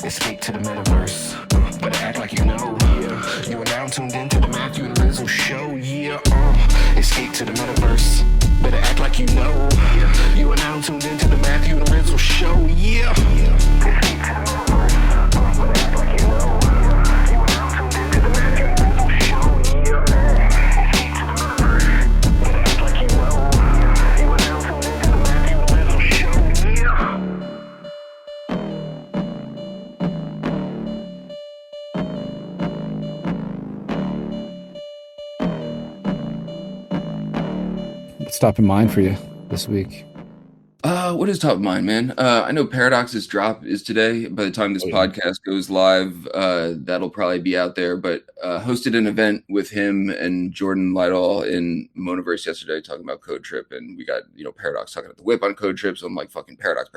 Escape to the metaverse. Better act like you know. Yeah. You are now tuned into the Matthew and Rizzle show. Yeah. Escape to the metaverse. Better act like you know. Yeah. You are now tuned into the Matthew and Rizzle show. Yeah. Escape to the metaverse. Better act like you know. You are now tuned into the Matthew and Rizzle show. Yeah. Escape to the metaverse. Better act like you know. You are now tuned into the Matthew and Rizzle show. Yeah. What's top of mind for you this week? What is top of mind, man? I know Paradox's drop is today. By the time this podcast goes live, that'll probably be out there. But hosted an event with him and Jordan Lytle in Monoverse yesterday talking about Code Trip, and we got Paradox talking at the WIP on Code Trip. So I'm like, fucking Paradox.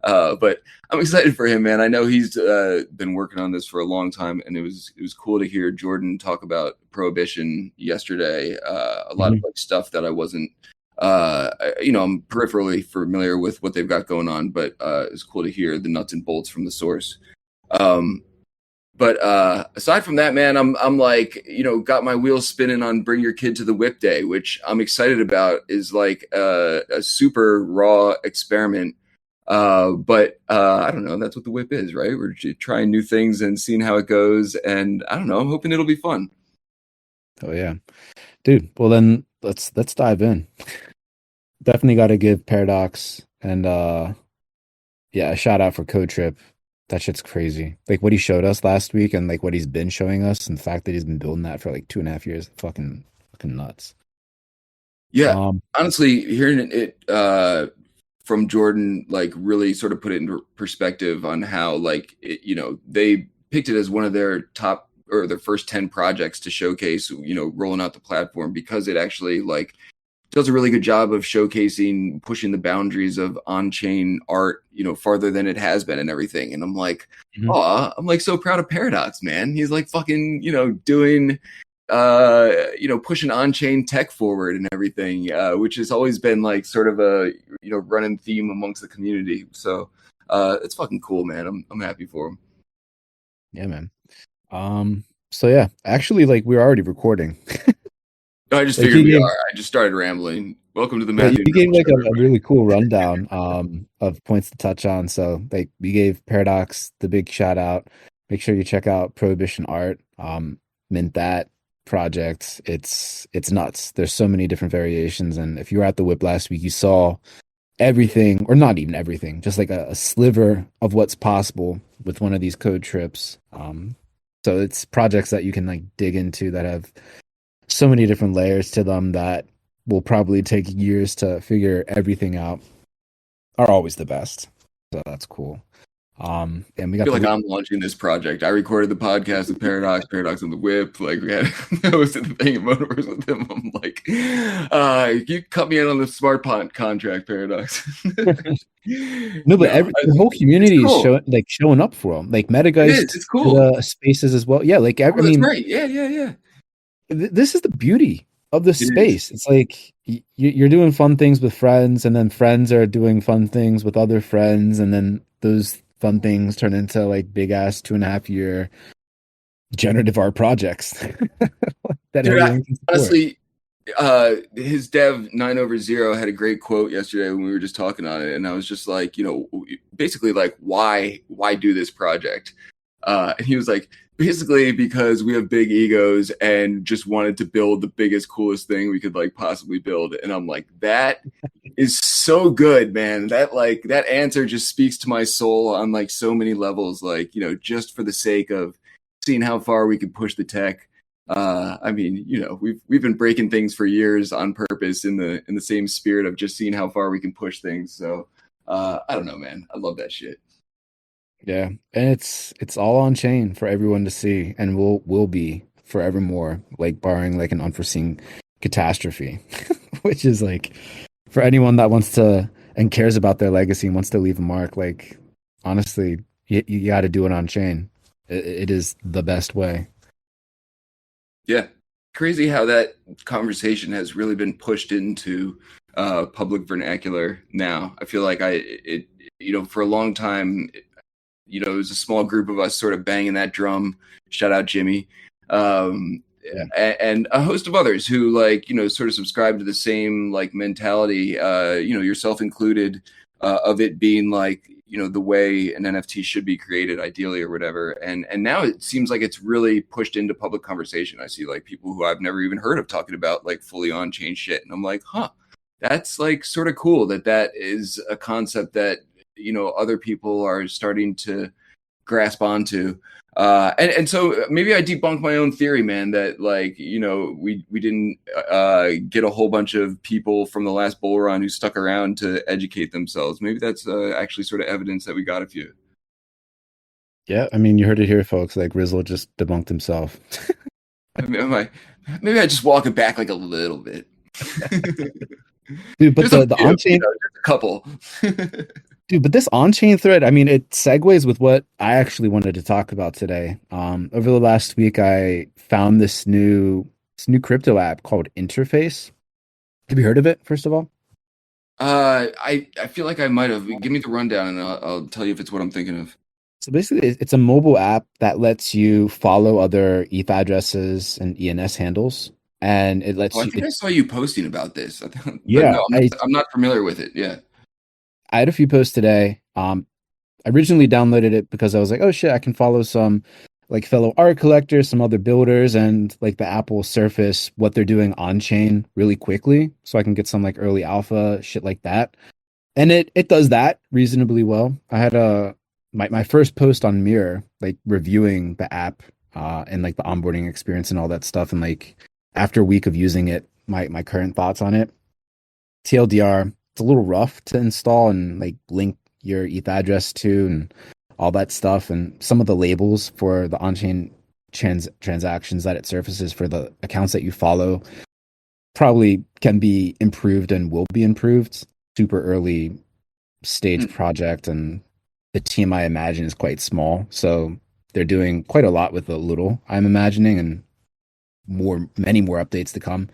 But I'm excited for him, man. I know he's been working on this for a long time, and it was cool to hear Jordan talk about Prohibition yesterday. A lot of like stuff that I wasn't. I'm peripherally familiar with what they've got going on, but it's cool to hear the nuts and bolts from the source. But aside from that, man, I'm like, got my wheels spinning on Bring Your Kid to the WIP Day, which I'm excited about. Is like a super raw experiment. But I don't know. That's what the WIP is, right? We're trying new things and seeing how it goes. And I don't know. I'm hoping it'll be fun. Oh yeah, dude. Well then, let's dive in. Definitely got to give Paradox and a shout out for Code Trip. That shit's crazy. Like what he showed us last week and like what he's been showing us, and the fact that he's been building that for like 2.5 years, fucking nuts. Yeah, honestly, hearing it from Jordan, like really sort of put it into perspective on how like they picked it as one of their top or their first 10 projects to showcase, rolling out the platform, because it actually like does a really good job of showcasing, pushing the boundaries of on-chain art, farther than it has been and everything. And I'm like, I'm like so proud of Paradox, man. He's like fucking, doing, pushing on-chain tech forward and everything, which has always been like sort of a, running theme amongst the community. So it's fucking cool, man. I'm happy for him. Yeah, man. So yeah, actually, like we're already recording. I just figured we are. I just started rambling. Welcome to the Matthew. You gave like a really cool rundown of points to touch on. So like we gave Paradox the big shout out. Make sure you check out Prohibition Art. Mint that project. It's nuts. There's so many different variations, and if you were at the WIP last week, you saw everything, or not even everything, just like a sliver of what's possible with one of these code trips. So it's projects that you can like dig into that have so many different layers to them that will probably take years to figure everything out, are always the best. So that's cool. And we got I feel like I'm launching this project. I recorded the podcast with Paradox on the WIP. Like we had hosted the thing in Monoverse with him. I'm like, you cut me in on the smart contract, Paradox. No, but the whole community is showing up for him. Like Metageist, it's cool. Spaces as well. Yeah, like that's right. Yeah. This is the beauty of this space. It's like you're doing fun things with friends, and then friends are doing fun things with other friends, and then those fun things turn into like big ass 2.5 year generative art projects. Honestly, his dev 9/0 had a great quote yesterday when we were just talking on it, and I was just like, basically like why do this project? And he was like, basically because we have big egos and just wanted to build the biggest, coolest thing we could like possibly build. And I'm like, that is so good, man. That answer just speaks to my soul on like so many levels. Like, just for the sake of seeing how far we could push the tech. I mean, we've been breaking things for years on purpose in the same spirit of just seeing how far we can push things. So I don't know, man. I love that shit. Yeah, and it's all on chain for everyone to see, and will be forevermore, like barring like an unforeseen catastrophe, which is like for anyone that wants to and cares about their legacy and wants to leave a mark. Like honestly, you got to do it on chain. It is the best way. Yeah, crazy how that conversation has really been pushed into public vernacular now. I feel like for a long time. you know, it was a small group of us sort of banging that drum. Shout out Jimmy. And a host of others who, like, you know, sort of subscribe to the same like mentality, you know, yourself included, of it being like, you know, the way an NFT should be created ideally or whatever. And now it seems like it's really pushed into public conversation. I see like people who I've never even heard of talking about like fully on chain shit. And I'm like, huh, that's like sort of cool that is a concept that, you know, other people are starting to grasp onto. And so maybe I debunked my own theory, man, that like, you know, we didn't get a whole bunch of people from the last bull run who stuck around to educate themselves. Maybe that's actually sort of evidence that we got a few. Yeah, I mean, you heard it here, folks. Like Rizzle just debunked himself. Maybe I just walk it back like a little bit. Dude, but the on-chain, you know, a couple. Dude, but this on-chain thread, I mean, it segues with what I actually wanted to talk about today. Over the last week, I found this new crypto app called Interface. Have you heard of it, first of all? I feel like I might have. Give me the rundown, and I'll tell you if it's what I'm thinking of. So basically, it's a mobile app that lets you follow other ETH addresses and ENS handles, and it lets you. I think I saw you posting about this. Yeah, no, I'm not familiar with it. Yeah. I had a few posts today. I originally downloaded it because I was like, oh shit, I can follow some like fellow art collectors, some other builders, and like the app will surface what they're doing on chain really quickly. So I can get some like early alpha shit like that. And it does that reasonably well. I had my first post on Mirror, like reviewing the app and like the onboarding experience and all that stuff. And like after a week of using it, my current thoughts on it. TLDR, it's a little rough to install and like link your ETH address to and all that stuff, and some of the labels for the on-chain transactions that it surfaces for the accounts that you follow probably can be improved and will be improved. Super early stage project, and the team I imagine is quite small, so they're doing quite a lot with a little, I'm imagining, and many more updates to come.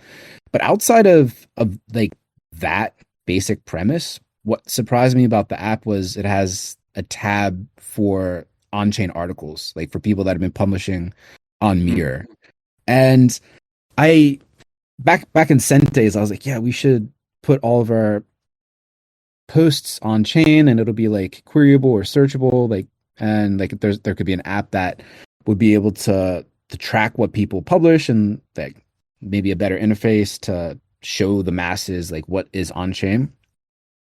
But outside of like that basic premise, what surprised me about the app was it has a tab for on-chain articles, like for people that have been publishing on Mirror. And I back in Cent days, I was like, yeah, we should put all of our posts on chain and it'll be like queryable or searchable, like, and like there could be an app that would be able to track what people publish and like maybe a better interface to show the masses like what is on chain.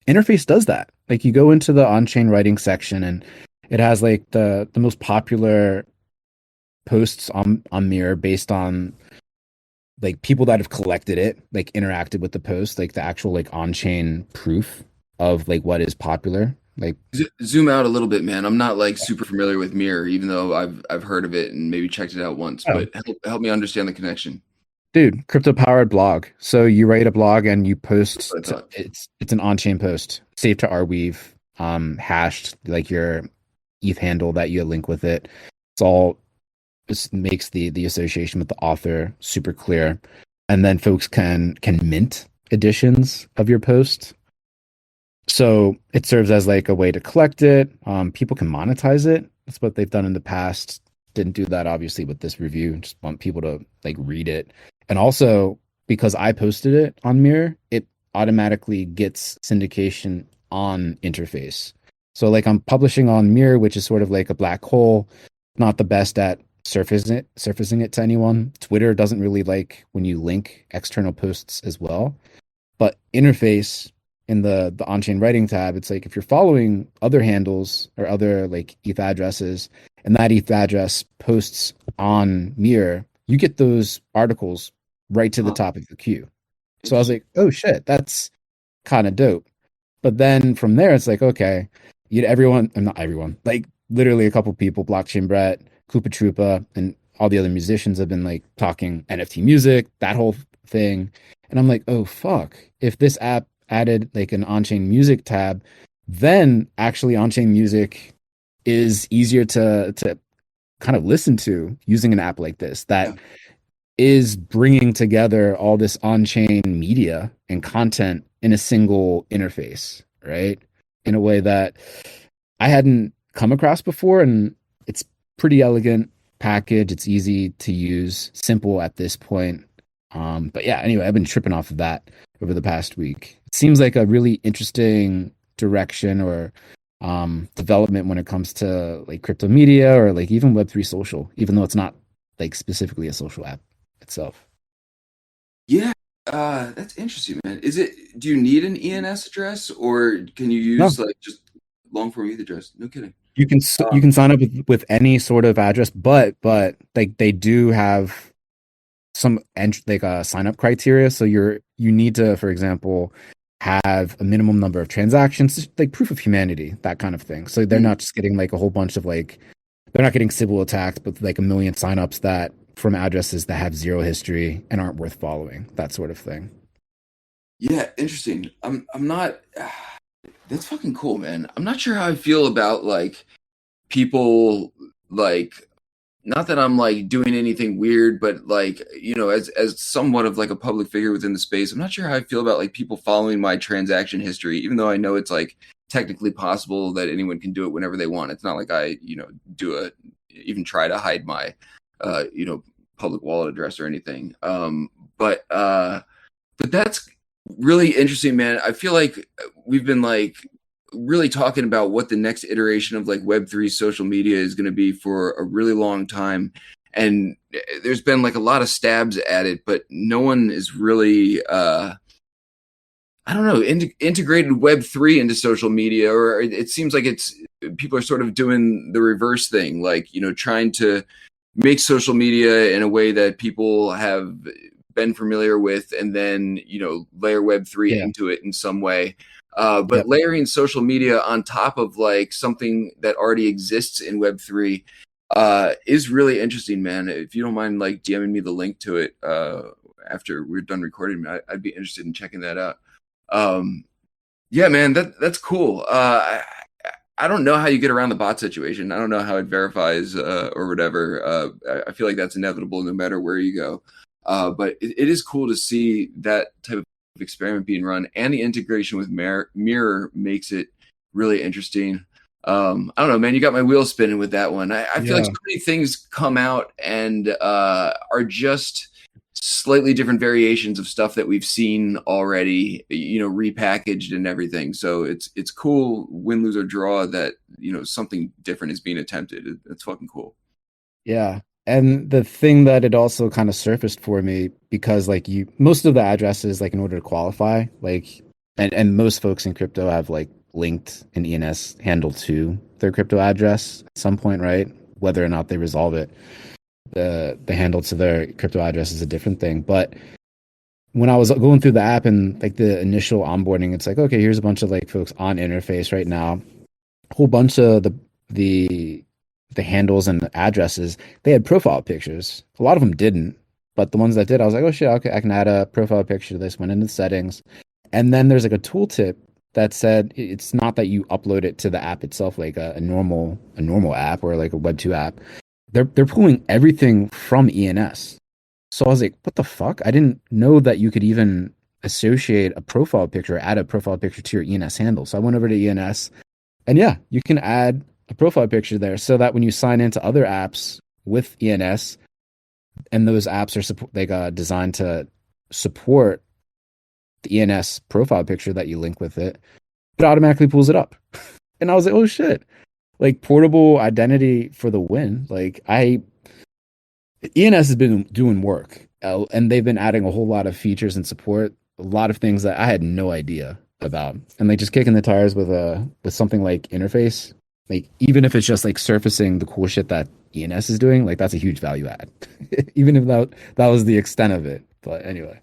Interface does that. Like you go into the on-chain writing section and it has like the most popular posts on Mirror based on like people that have collected it, like interacted with the post, like the actual like on-chain proof of like what is popular. Like zoom out a little bit, man. I'm not like super familiar with Mirror, even though I've heard of it and maybe checked it out once. But help me understand the connection. Dude, crypto powered blog. So you write a blog and you post. It's an on-chain post, saved to Arweave, hashed like your ETH handle that you link with it. It's all just makes the association with the author super clear, and then folks can mint editions of your post. So it serves as like a way to collect it. People can monetize it. That's what they've done in the past. Didn't do that obviously with this review. Just want people to like read it. And also because I posted it on Mirror, it automatically gets syndication on Interface. So like I'm publishing on Mirror, which is sort of like a black hole, not the best at surfacing it to anyone. Twitter doesn't really like when you link external posts as well. But Interface in the on-chain writing tab, it's like if you're following other handles or other like ETH addresses and that ETH address posts on Mirror, you get those articles right to the top of the queue. So I was like, oh shit, that's kind of dope. But then from there, it's like, okay, not everyone, like literally a couple people, Blockchain Brett, Koopa Troopa, and all the other musicians have been like talking NFT music, that whole thing. And I'm like, oh fuck, if this app added like an on-chain music tab, then actually on-chain music is easier to kind of listen to using an app like this that is bringing together all this on-chain media and content in a single interface, right? In a way that I hadn't come across before, and it's pretty elegant package. It's easy to use, simple at this point. But yeah, anyway, I've been tripping off of that over the past week. It seems like a really interesting direction or development when it comes to like crypto media or like even Web3 social, even though it's not like specifically a social app itself. Yeah, that's interesting, man. Do you need an ENS address, or can you No, use like just long form ETH address? No kidding. you can sign up with any sort of address, but like they do have some like sign up criteria. So you need to, for example, have a minimum number of transactions, like proof of humanity, that kind of thing. So they're not just getting like a whole bunch of like, they're not getting Sybil attacked, but like a million signups that from addresses that have zero history and aren't worth following, that sort of thing. Yeah, interesting. I'm not. That's fucking cool, man. I'm not sure how I feel about like people like. Not that I'm like doing anything weird, but like, you know, as somewhat of like a public figure within the space, I'm not sure how I feel about like people following my transaction history, even though I know it's like technically possible that anyone can do it whenever they want. It's not like I, you know, even try to hide my, you know, public wallet address or anything. But that's really interesting, man. I feel like we've been like really talking about what the next iteration of like Web3 social media is going to be for a really long time. And there's been like a lot of stabs at it, but no one is really, I don't know, integrated Web3 into social media, or it seems like people are sort of doing the reverse thing, like, you know, trying to make social media in a way that people have been familiar with, and then, you know, layer Web3 into it in some way. But layering social media on top of like something that already exists in Web3 is really interesting, man. If you don't mind like DMing me the link to it after we're done recording, I'd be interested in checking that out. Yeah, man, that's cool. I don't know how you get around the bot situation. I don't know how it verifies or whatever. I feel like that's inevitable no matter where you go. But it is cool to see that type of experiment being run, and the integration with Mirror makes it really interesting. I don't know, man, you got my wheels spinning with that one. I feel like so many things come out and are just slightly different variations of stuff that we've seen already, you know, repackaged and everything. So it's cool, win, lose or draw, that, you know, something different is being attempted. It's fucking cool. Yeah. And the thing that it also kind of surfaced for me, because like most of the addresses, like in order to qualify, like, and most folks in crypto have like linked an ENS handle to their crypto address at some point, right? Whether or not they resolve it, the handle to their crypto address is a different thing. But when I was going through the app and like the initial onboarding, it's like, okay, here's a bunch of like folks on interface right now. A whole bunch of the handles and the addresses, they had profile pictures. A lot of them didn't, but the ones that did, I was like, oh shit, okay, I can add a profile picture to this. Went into the settings, and then there's like a tooltip that said it's not that you upload it to the app itself, like a normal app or like a Web2 app. They're pulling everything from ENS. So I was like, what the fuck? I didn't know that you could even associate a profile picture, add a profile picture to your ENS handle. So I went over to ENS, and yeah, you can add a profile picture there, so that when you sign into other apps with ENS, and those apps are designed to support the ENS profile picture that you link with it, it automatically pulls it up. And I was like, oh shit, like portable identity for the win. Like ENS has been doing work, and they've been adding a whole lot of features and support, a lot of things that I had no idea about, and like just kicking the tires with something like interface. Like, even if it's just like surfacing the cool shit that ENS is doing, like that's a huge value add, even if that was the extent of it. But anyway,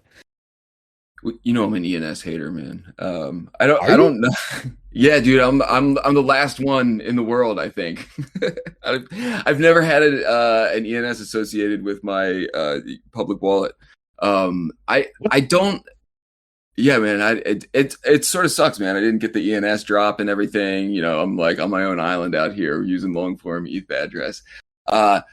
you know, I'm an ENS hater, man. I don't know. Yeah, dude, I'm the last one in the world, I think. I've never had an ENS associated with my public wallet. I don't. Yeah, man, it sort of sucks, man. I didn't get the ENS drop and everything. You know, I'm like on my own island out here using long form ETH address. I'll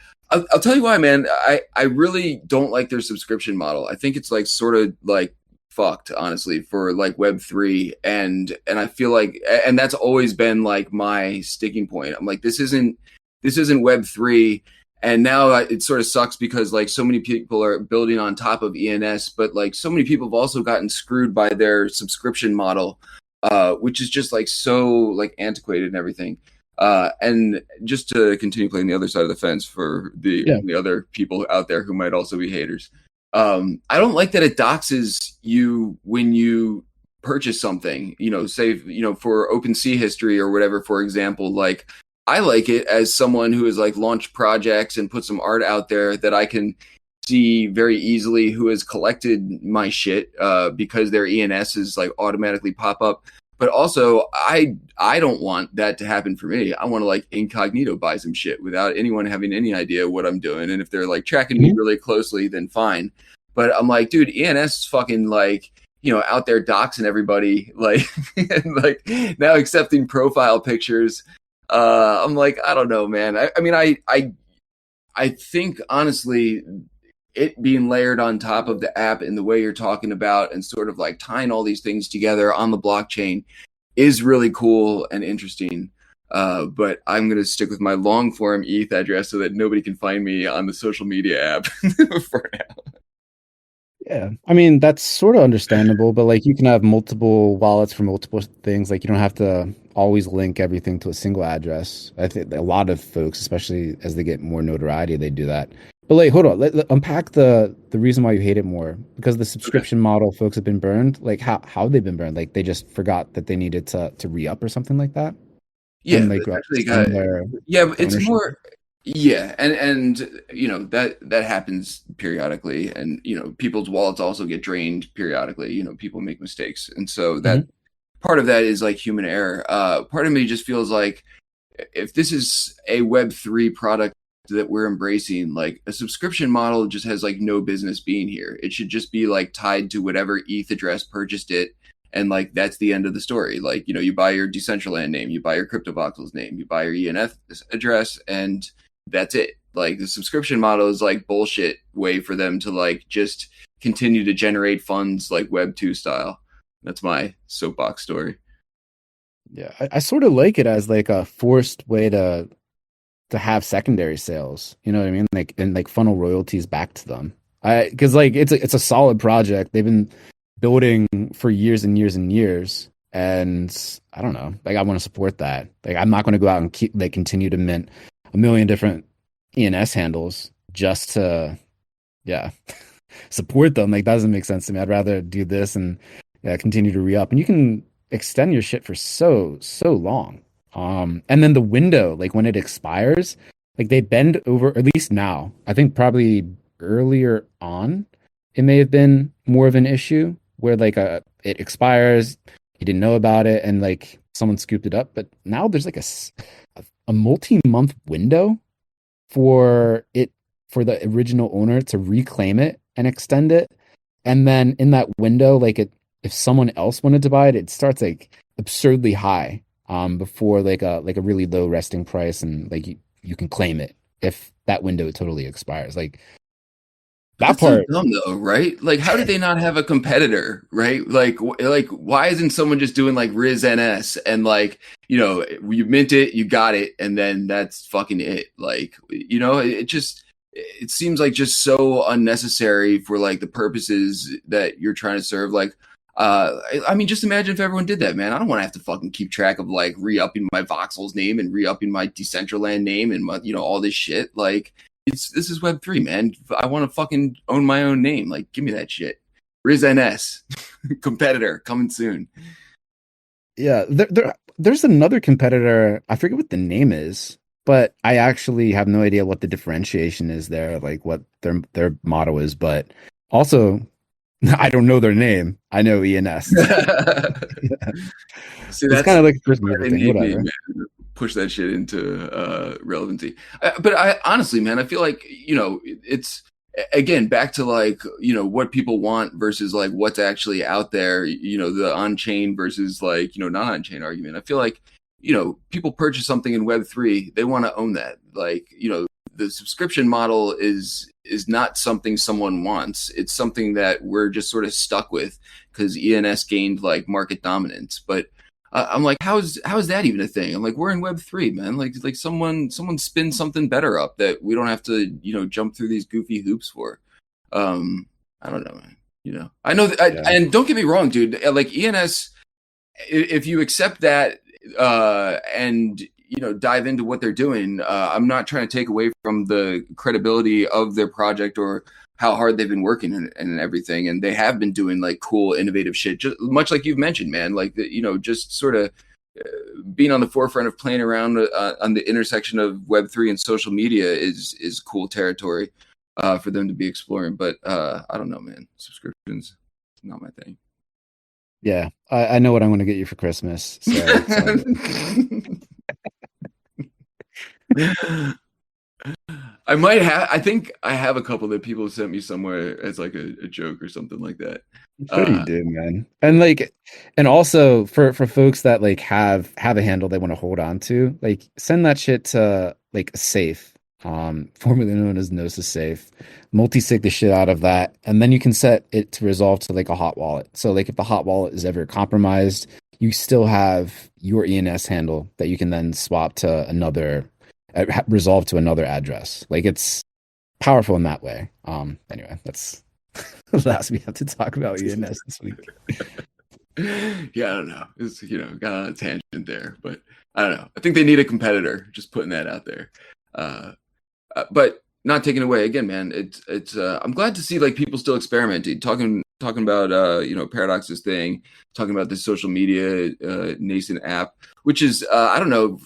tell you why, man. I really don't like their subscription model. I think it's like sort of like fucked, honestly, for like Web3, and I feel like, and that's always been like my sticking point. I'm like, this isn't Web3. And now it sort of sucks because like so many people are building on top of ENS, but like so many people have also gotten screwed by their subscription model, which is just like so like antiquated and everything. And just to continue playing the other side of the fence for the other people out there who might also be haters. I don't like that it doxes you when you purchase something, say, for OpenSea history or whatever, for example. Like, I like it as someone who has like launched projects and put some art out there that I can see very easily who has collected my shit, because their ENS is like automatically pop up. But also, I don't want that to happen for me. I want to like incognito buy some shit without anyone having any idea what I'm doing. And if they're like tracking me really closely, then fine. But I'm like, dude, ENS is fucking like, out there doxing everybody, like, and like now accepting profile pictures. I'm like, I don't know, man. I mean, I think honestly, it being layered on top of the app in the way you're talking about and sort of like tying all these things together on the blockchain is really cool and interesting. But I'm going to stick with my long form ETH address so that nobody can find me on the social media app for now. Yeah, I mean, that's sort of understandable, but like you can have multiple wallets for multiple things. Like you don't have to always link everything to a single address. I think a lot of folks, especially as they get more notoriety, they do that. But like, hold on, let unpack the reason why you hate it more. Because the subscription model folks have been burned. Like how they've been burned? Like they just forgot that they needed to re-up or something like that. Yeah, and, like, but it's more. Yeah, and that happens periodically, and people's wallets also get drained periodically. People make mistakes, and so that part of that is like human error. Part of me just feels like if this is a Web3 product that we're embracing, like a subscription model just has like no business being here. It should just be like tied to whatever ETH address purchased it. And like, that's the end of the story. Like, you buy your Decentraland name, you buy your CryptoVoxels name, you buy your ENS address, and that's it. Like the subscription model is like bullshit way for them to like just continue to generate funds like Web2 style. That's my soapbox story. Yeah, I sort of like it as like a forced way to have secondary sales. You know what I mean? Like, and like funnel royalties back to them. Because like it's a solid project. They've been building for years and years and years. And I don't know, like I want to support that. Like I'm not going to go out and continue to mint a million different ENS handles just to, support them. Like that doesn't make sense to me. I'd rather do this and continue to re-up. And you can extend your shit for so long. And then the window, like when it expires, like they bend over, at least now. I think probably earlier on, it may have been more of an issue where like it expires, you didn't know about it, and like someone scooped it up. But now there's like a multi-month window for the original owner to reclaim it and extend it. And then in that window, like if someone else wanted to buy it, it starts like absurdly high before like a really low resting price, and like you can claim it if that window totally expires. Like that part, so dumb though, right? Like, how did they not have a competitor, right? Like why isn't someone just doing like Rizzle and like, you mint it, you got it, and then that's fucking it. Like, it seems like just so unnecessary for like the purposes that you're trying to serve. Like, I mean, just imagine if everyone did that, man. I don't want to have to fucking keep track of like re-upping my voxels name and re-upping my Decentraland name and my, all this shit. Like, this is Web3, man. I want to fucking own my own name. Like, give me that shit. Riz competitor coming soon. Yeah, there's another competitor. I forget what the name is, but I actually have no idea what the differentiation is there, like what their motto is. But also, I don't know their name. I know ENS. See, that's kind of like the first mover thing. Whatever. Push that shit into relevancy. But I honestly, man, I feel like, it's again back to like, what people want versus like what's actually out there, the on-chain versus like, not on-chain argument. I feel like, people purchase something in Web3, they want to own that. Like, the subscription model is is not something someone wants. It's something that we're just sort of stuck with because ENS gained like market dominance. But I'm like, how is that even a thing? I'm like, we're in Web3, man. Like someone spin something better up that we don't have to, jump through these goofy hoops for. I don't know, man. I know that, and don't get me wrong, dude. Like ENS, if you accept that and dive into what they're doing, I'm not trying to take away from the credibility of their project or how hard they've been working and everything. And they have been doing like cool, innovative shit, just much like you've mentioned, man. Like just sort of being on the forefront of playing around on the intersection of Web3 and social media is cool territory for them to be exploring. But I don't know, man. Subscriptions, not my thing. Yeah, I know what I'm going to get you for Christmas. So. I might have. I think I have a couple that people sent me somewhere as like a joke or something like that. What do you do, man? And also for folks that like have a handle they want to hold on to, like send that shit to like a safe, formerly known as Gnosis Safe. Multi-sig the shit out of that, and then you can set it to resolve to like a hot wallet. So like if the hot wallet is ever compromised, you still have your ENS handle that you can then swap to another, resolve to another address. Like it's powerful in that way. Anyway, that's the last we have to talk about ENS this week. Yeah, I don't know. It's got on a tangent there, but I don't know. I think they need a competitor. Just putting that out there. But not taking away again, man. It's I'm glad to see like people still experimenting, talking about Paradox's thing, talking about this social media nascent app, which is I don't know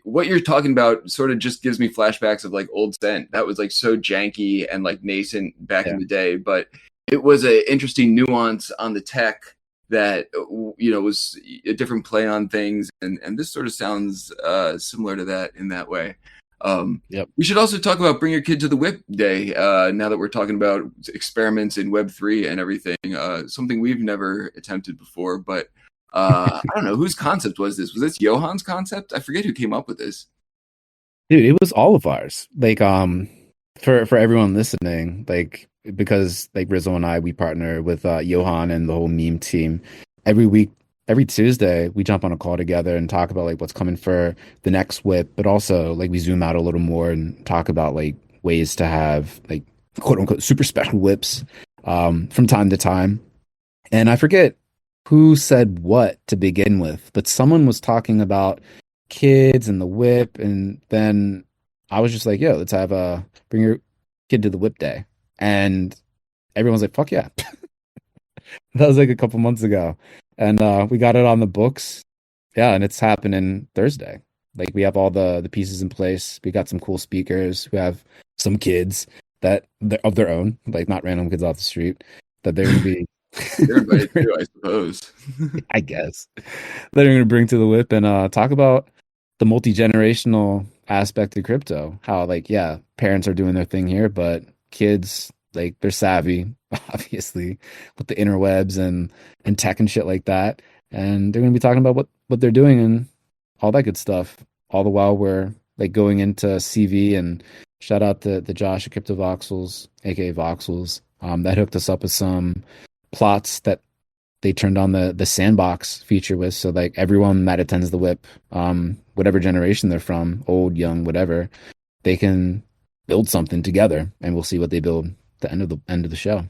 what you're talking about. Sort of just gives me flashbacks of like old Scent. That was like so janky and like nascent back in the day, but it was an interesting nuance on the tech that was a different play on things, and this sort of sounds similar to that in that way. We should also talk about Bring Your Kid to the WIP Day now that we're talking about experiments in Web3 and everything, something we've never attempted before, but I don't know whose concept was this. Was this Johan's concept? I forget who came up with this. Dude, it was all of ours. Like for everyone listening, like because like Rizzle and I, we partner with Johan and the whole meme team. Every week, every Tuesday, we jump on a call together and talk about like what's coming for the next WIP, but also like we zoom out a little more and talk about like ways to have like quote unquote super special WIPs from time to time. And I forget who said what to begin with, but someone was talking about kids and the WIP, and then I was just like, yo, let's have a Bring Your Kid to the WIP Day. And everyone's like, fuck yeah. That was like a couple months ago. And we got it on the books. Yeah, and it's happening Thursday. Like we have all the pieces in place. We got some cool speakers. We have some kids that of their own, like not random kids off the street, that they're gonna be they're invited too, I suppose. I guess. That are gonna bring to the WIP and talk about the multi-generational aspect of crypto. How like, yeah, parents are doing their thing here, but kids, like they're savvy, obviously, with the interwebs and tech and shit like that. And they're going to be talking about what they're doing and all that good stuff. All the while we're like going into CV, and shout out to Josh at Crypto Voxels, aka Voxels, that hooked us up with some plots that they turned on the sandbox feature with. So like everyone that attends the WIP, whatever generation they're from, old, young, whatever, they can build something together, and we'll see what they build at the end of the show.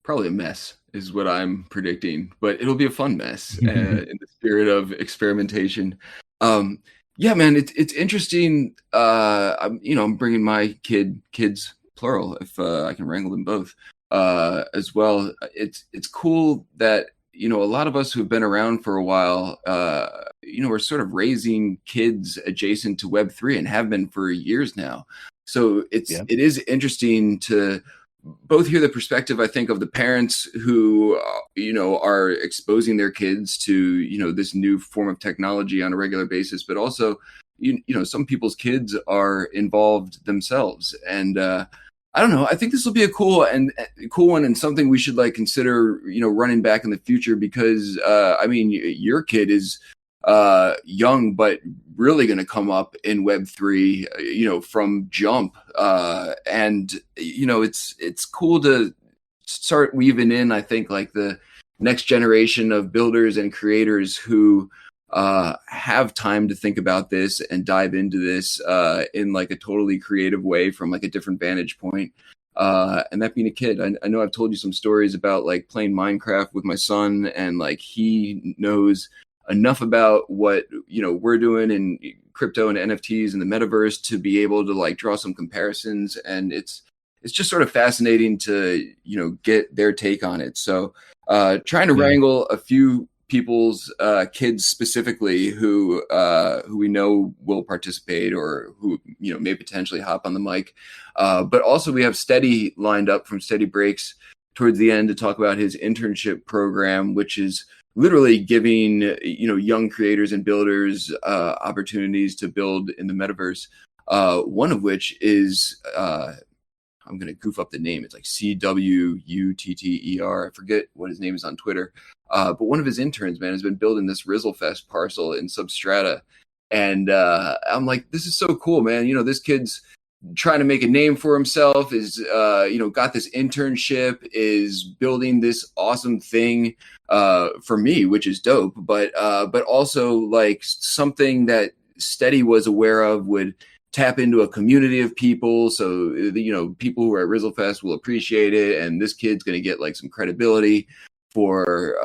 Probably a mess is what I'm predicting, but it'll be a fun mess in the spirit of experimentation. Yeah, man, it's interesting. I'm bringing my kids plural, if I can wrangle them both, as well. It's cool that a lot of us who've been around for a while, we're sort of raising kids adjacent to Web3 and have been for years now. So it is interesting to both hear the perspective, I think, of the parents who, are exposing their kids to, this new form of technology on a regular basis, but also, some people's kids are involved themselves. And I don't know, I think this will be a cool one and something we should like consider, running back in the future, because, your kid is young, but really going to come up in Web3, from jump. And it's cool to start weaving in, I think, like the next generation of builders and creators who have time to think about this and dive into this in like a totally creative way from like a different vantage point. And that being a kid, I know I've told you some stories about like playing Minecraft with my son, and like he knows enough about what we're doing in crypto and NFTs and the metaverse to be able to like draw some comparisons, and it's just sort of fascinating to get their take on it. So trying to wrangle a few people's kids specifically who we know will participate or who may potentially hop on the mic, but also we have Steady lined up from Steady Breaks towards the end to talk about his internship program, which is literally giving young creators and builders opportunities to build in the metaverse. One of which is I'm going to goof up the name. It's like CWUTTER. I forget what his name is on Twitter. But one of his interns, man, has been building this Rizzle Fest parcel in Substrata. And I'm like, this is so cool, man. This kid's trying to make a name for himself, is, got this internship, is building this awesome thing for me, which is dope. But also like something that Steady was aware of would tap into a community of people, so people who are at Rizzle Fest will appreciate it, and this kid's going to get like some credibility for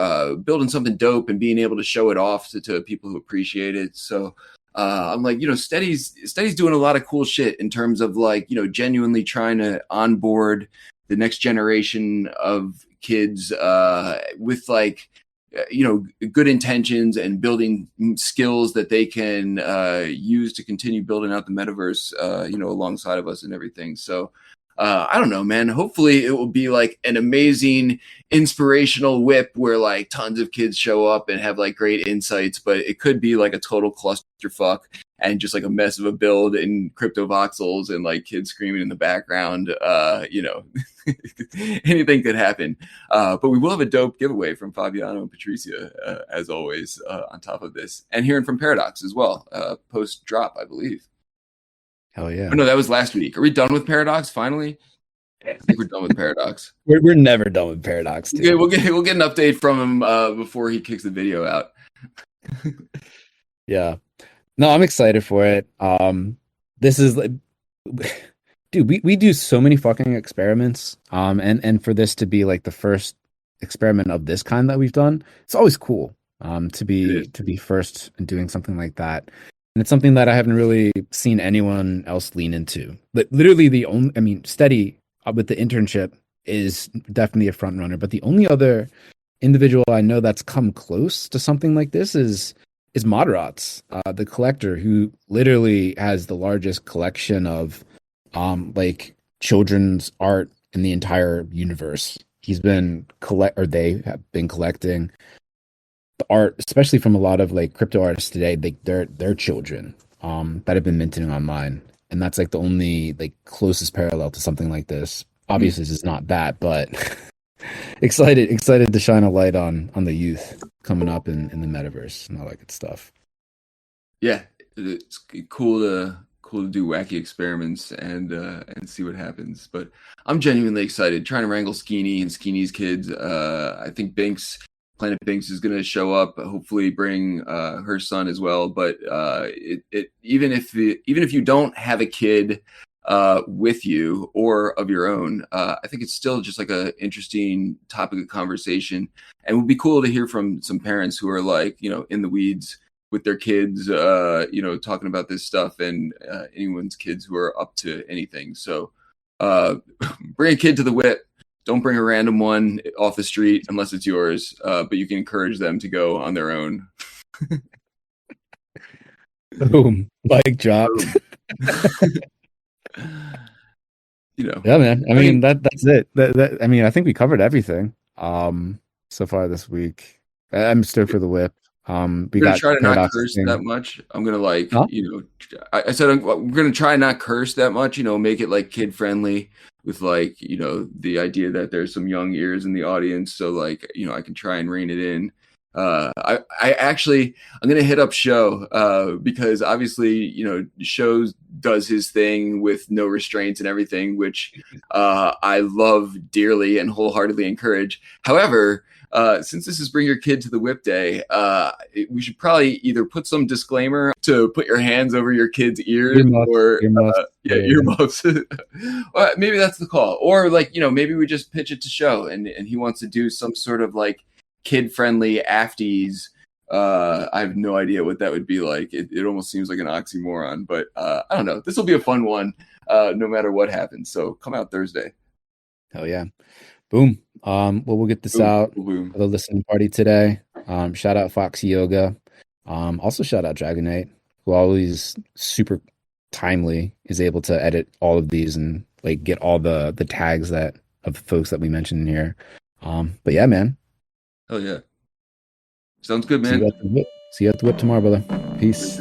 building something dope and being able to show it off to people who appreciate it. So I'm like, Steady's doing a lot of cool shit in terms of like genuinely trying to onboard the next generation of kids with like good intentions and building skills that they can use to continue building out the metaverse, alongside of us and everything. So I don't know, man. Hopefully it will be like an amazing inspirational WIP where like tons of kids show up and have like great insights, but it could be like a total clusterfuck and just like a mess of a build in crypto voxels and like kids screaming in the background. Anything could happen. But we will have a dope giveaway from Fabiano and Patricia, as always, on top of this. And hearing from Paradox as well, post drop, I believe. Hell yeah. Oh, no, that was last week. Are we done with Paradox finally? I think we're done with Paradox. We're never done with Paradox. Okay, we'll get an update from him before he kicks the video out. Yeah. No, I'm excited for it. This is like, dude, we do so many fucking experiments. And for this to be like the first experiment of this kind that we've done, it's always cool. To be first in doing something like that. And it's something that I haven't really seen anyone else lean into. But literally Steady with the internship is definitely a front runner. But the only other individual I know that's come close to something like this is Moderats, the collector, who literally has the largest collection of like children's art in the entire universe. They have been collecting the art, especially from a lot of like crypto artists today. They're children that have been minting online, and that's like the only like closest parallel to something like this. Obviously, this is not that, but excited to shine a light on the youth coming up in the metaverse and all that good stuff. Yeah, it's cool to do wacky experiments and see what happens. But I'm genuinely excited trying to wrangle Skeeny and Skeeny's kids. I think Planet Binks is going to show up, hopefully bring her son as well. But even if you don't have a kid with you or of your own, I think it's still just like a interesting topic of conversation, and it would be cool to hear from some parents who are like, in the weeds with their kids, talking about this stuff, and anyone's kids who are up to anything. So bring a kid to the WIP. Don't bring a random one off the street unless it's yours, but you can encourage them to go on their own. Boom. Mic drop. Yeah, man. I mean, that's it. I think we covered everything so far this week. I'm stoked for the WIP. We got try to not curse that much. I'm gonna like, huh? I said we're gonna try not curse that much. Make it like kid friendly with like, the idea that there's some young ears in the audience. So like, I can try and rein it in. I actually, I'm gonna hit up Show because obviously, you know, Show does his thing with no restraints and everything, which I love dearly and wholeheartedly encourage. However, since this is Bring Your Kid to the WIP Day, we should probably either put some disclaimer to put your hands over your kid's ears, or earmuffs. Well, maybe that's the call. Or like, you know, maybe we just pitch it to Show, and he wants to do some sort of like kid-friendly afties. I have no idea what that would be like. It almost seems like an oxymoron, but I don't know. This will be a fun one, no matter what happens. So come out Thursday. Hell yeah. Boom. Well, we'll get this out for the listening party today. Shout out Foxy Yoga. Also shout out Dragonite, who always super timely is able to edit all of these and like get all the tags that of the folks that we mentioned in here. But yeah, man. Oh yeah. Sounds good, man. See you at the WIP tomorrow, brother. Peace.